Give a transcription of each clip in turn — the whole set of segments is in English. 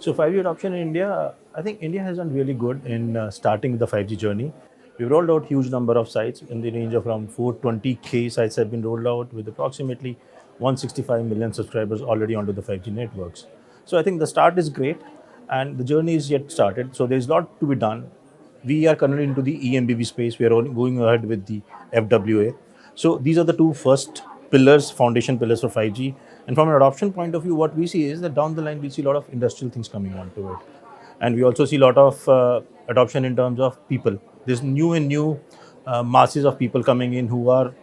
So 5G adoption in India, I think India has done really good in starting the 5G journey. We've rolled out huge number of sites in the range of around 420K sites have been rolled out with approximately 165 million subscribers already onto the 5G networks. So I think the start is great and the journey is yet started. So there's a lot to be done. We are currently into the EMBB space. We are going ahead with the FWA. So these are the two first pillars, foundation pillars for 5G. And from an adoption point of view, what we see is that down the line, we see a lot of industrial things coming onto it. And we also see a lot of adoption in terms of people. There's new masses of people coming in who are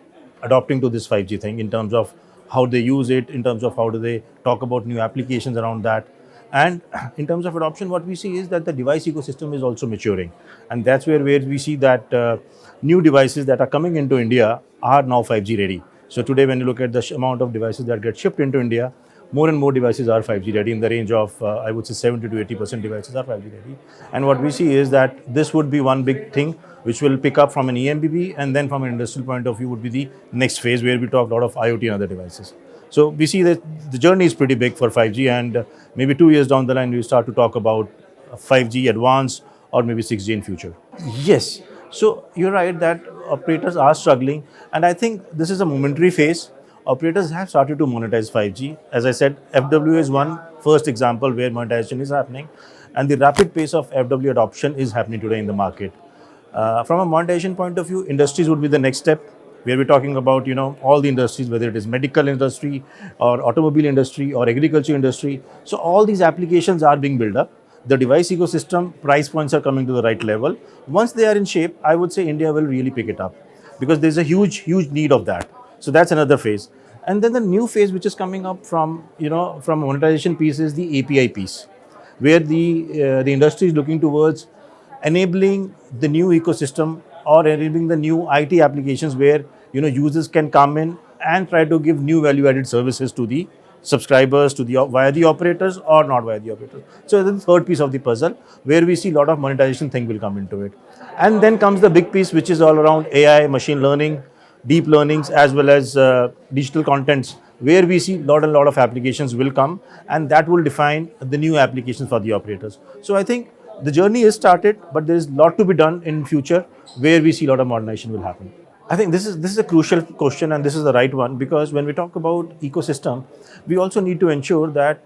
adopting to this 5G thing in terms of how they use it, in terms of how do they talk about new applications around that. And in terms of adoption, what we see is that the device ecosystem is also maturing. And that's where we see that new devices that are coming into India are now 5G ready. So today, when you look at the amount of devices that get shipped into India, more and more devices are 5G ready in the range of, I would say, 70 to 80% devices are 5G ready. And what we see is that this would be one big thing which will pick up from an EMBB, and then from an industrial point of view would be the next phase where we talk a lot of IoT and other devices. So we see that the journey is pretty big for 5G, and maybe 2 years down the line, we start to talk about 5G advanced or maybe 6G in future. Yes. So you're right that operators are struggling, and I think this is a momentary phase. Operators have started to monetize 5G. As I said, FW is one first example where monetization is happening, and the rapid pace of FW adoption is happening today in the market. From a monetization point of view, industries would be the next step, where we're talking about all the industries, whether it is medical industry or automobile industry or agriculture industry. So all these applications are being built up. The device ecosystem price points are coming to the right level. Once they are in shape, I would say India will really pick it up because there's a huge need of that. So that's another phase. And then the new phase which is coming up from monetization piece is the API piece, where the industry is looking towards enabling the new ecosystem or enabling the new IT applications where users can come in and try to give new value added services to the subscribers to the via the operators or not via the operators. So the third piece of the puzzle where we see a lot of monetization thing will come into it. And then comes the big piece which is all around AI, machine learning, deep learnings, as well as digital contents, where we see lot of applications will come, and that will define the new applications for the operators. So I think the journey is started, but there is a lot to be done in future where we see a lot of modernization will happen. I think this is a crucial question, and this is the right one, because when we talk about ecosystem, we also need to ensure that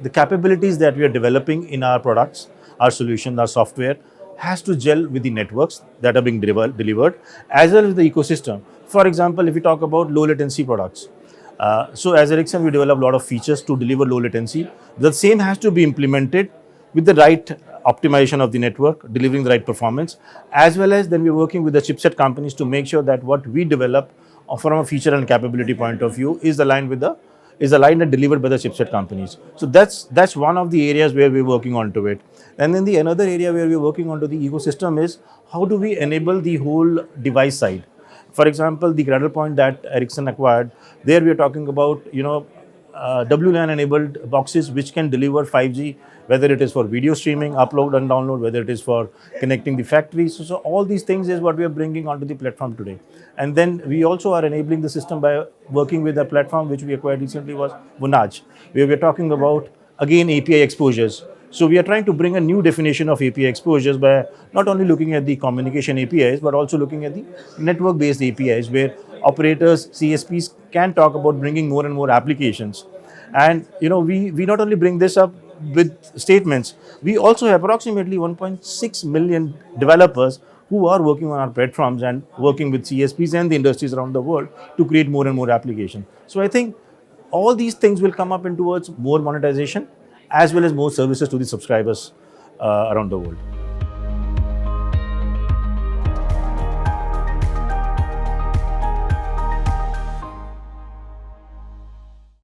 the capabilities that we are developing in our products, our solution, our software has to gel with the networks that are being delivered as well as the ecosystem. For example, if we talk about low latency products, so as Ericsson, we develop a lot of features to deliver low latency. The same has to be implemented with the right optimization of the network, delivering the right performance, as well as then we're working with the chipset companies to make sure that what we develop from a feature and capability point of view is aligned and delivered by the chipset companies. So that's one of the areas where we're working onto it. And then the another area where we're working onto the ecosystem is how do we enable the whole device side. For example, the Cradle Point that Ericsson acquired, there we are talking about WLAN enabled boxes which can deliver 5G, whether it is for video streaming, upload and download, whether it is for connecting the factories. So all these things is what we are bringing onto the platform today. And then we also are enabling the system by working with a platform which we acquired recently was Vonage, where we are talking about again API exposures. So we are trying to bring a new definition of API exposures by not only looking at the communication APIs, but also looking at the network-based APIs, where operators, CSPs can talk about bringing more and more applications. And we not only bring this up with statements, we also have approximately 1.6 million developers who are working on our platforms and working with CSPs and the industries around the world to create more and more applications. So I think all these things will come up in towards more monetization as well as more services to the subscribers around the world.